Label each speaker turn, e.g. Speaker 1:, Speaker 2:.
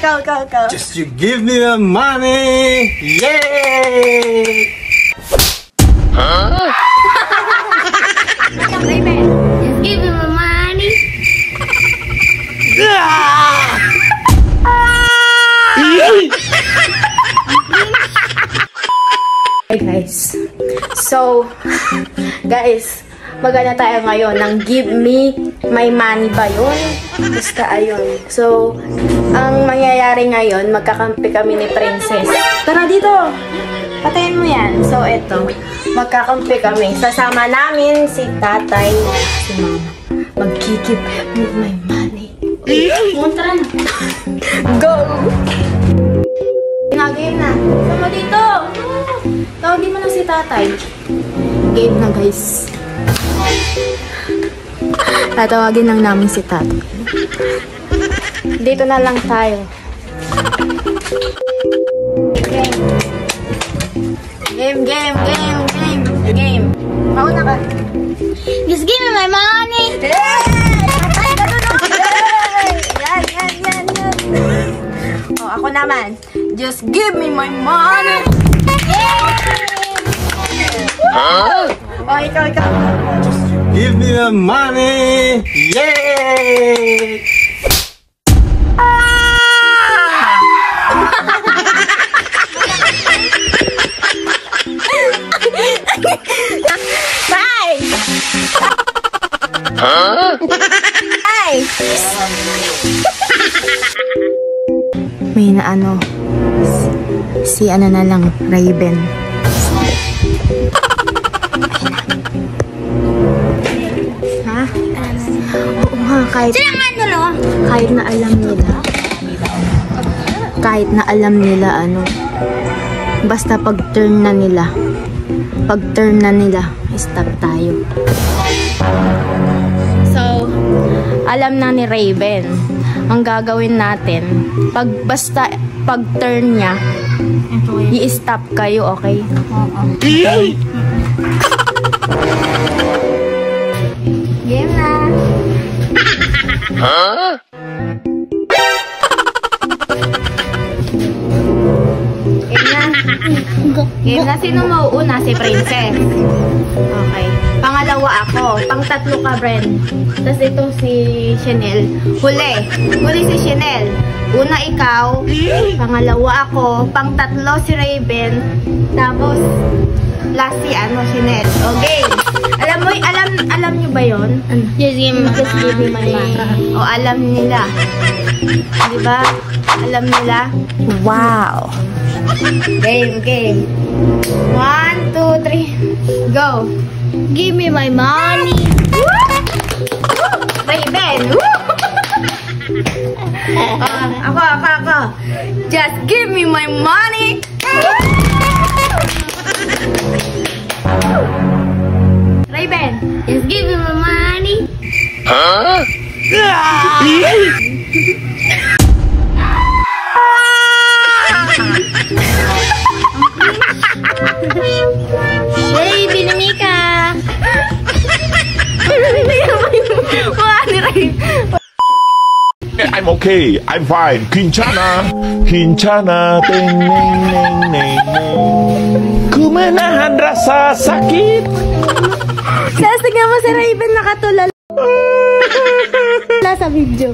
Speaker 1: Ikaw. Just you give me the money. Yay!
Speaker 2: Huh? Just give me the money.
Speaker 3: Hey guys. So, guys, magana tayo ngayon ng give me my money ba yun? Basta ayun. So, ang mangyayari ngayon, magkakampi kami ni Princess. Tara dito! Patayin mo yan. So, eto. Magkakampi kami. Sasama namin si tatay, si mama. Magkikip with my money. Tara na. Go! Game na. Sama dito! Tawagin mo na si tatay. Game na guys. Tatawagin lang namin si tatay. Dito na lang tayo. Game. Mauna ka.
Speaker 2: Just give me my money.
Speaker 3: Yan. Oh, ako naman. Just give me my money.
Speaker 1: Huh?
Speaker 3: Oh, ikaw.
Speaker 1: Just give me the money. Yay!
Speaker 3: Bye!
Speaker 1: Huh?
Speaker 3: Bye! May na ano, si ano na lang, Raven. Ha? Oo nga, kahit na alam nila ano, basta pag turn na nila, stop tayo. So, alam na ni Raven ang gagawin natin. Basta pag turn niya, i-stop kayo, okay? Game na.
Speaker 1: Huh?
Speaker 3: Game na. Sino mauuna? Si Princess. Okay. Pangalawa ako. Pang-tatlo ka, Bren. Tapos ito si Chanel. Huli si Chanel. Una ikaw. Pangalawa ako. Pang-tatlo si Raven. Tapos last si Chanel. Okay. Alam nyo ba yun?
Speaker 2: Just give me my money.
Speaker 3: O, alam nila. Diba? Alam nila? Wow! Game. 1, 2, 3. Go!
Speaker 2: Give me my money.
Speaker 3: Raven! Ako. Just give me my money! Raven!
Speaker 2: Just give me my money.
Speaker 1: Huh?
Speaker 2: Hey, Binamika.
Speaker 4: I'm okay. I'm fine. Quinchana, ting, neng. Kumenahan rasa sakit.
Speaker 3: Tingnan mo si Raven nakatulala sa video.